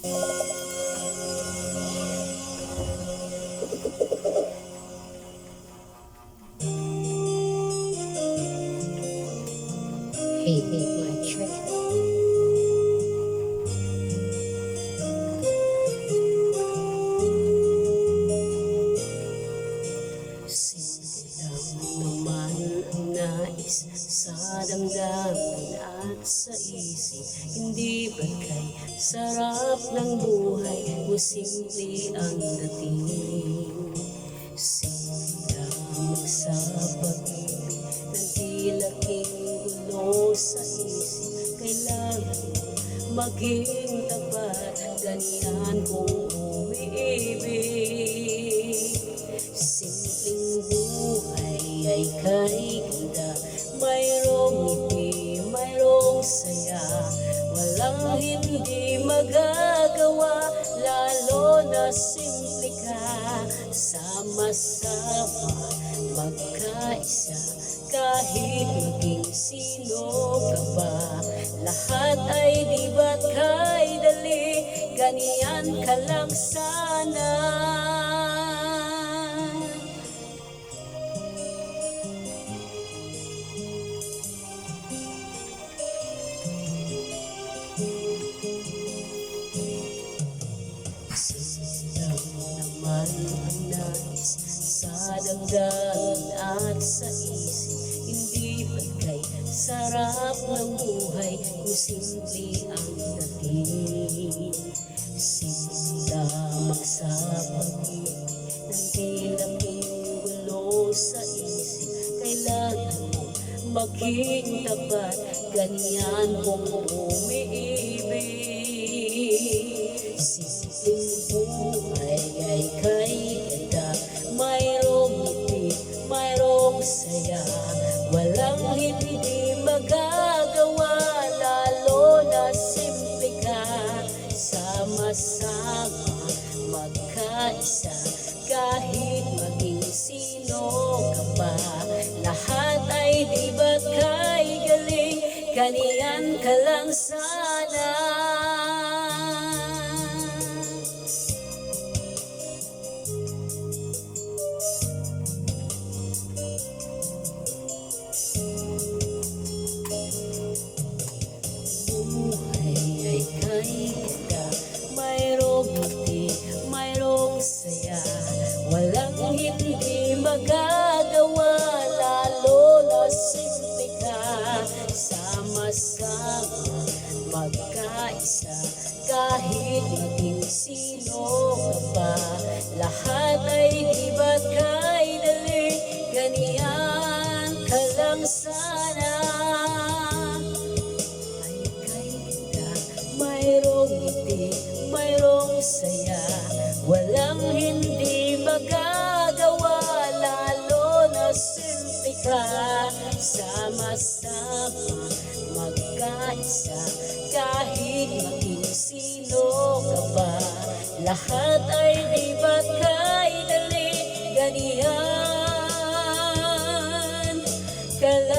Hey, my trick. Simple lang naman ang nais sa damdamin at sa isip. Hindi ba't kay sarap ng buhay mo simple ang dating? Simple lamang sa pag-ibig ng tilaking gulo sa isip. Kailangan maging tapat, ganyan kung umiibig. Simpleng buhay ay kay ganda, mayroong ngiti, mayroong saya. Walang hindi magagawa, lalo na simple ka. Sama-sama, magkaisa, kahit maging sino ka pa. Lahat ay di ba't kay dali, ganyan ka lang sana. Naman ang nais sa damdamin at sa isip. Hindi ba't kay sarap ng buhay kung simple ang dating? Simple lamang sa pag-ibig ng tilaking gulo sa isip. Kailangan mo maging tapat, ganyan kung umiibig. Simpleng buhay ay kay ganda, mayroong ngiti, mayroong saya. Walang hindi magagawa, lalo na simple ka. Sama-sama, magkaisa, kahit maging sino ka pa. Lahat ay di ba't kay galing, ganyan ka lang sana. Mayroong ngiti, mayroong saya. Walang hindi magagawa, lalo na simple ka. Sama-sama, magkaisa, kahit maging sino ka pa. Lahat ay di ba't kay dali, ganyan ka lang sana. Mayroong ngiti, mayroong saya. Walang hindi magagawa, lalo na simple ka. Sama-sama, magkaisa, kahit maging sino ka pa. Lahat ay di ba't kay dali, ganyan ka lang.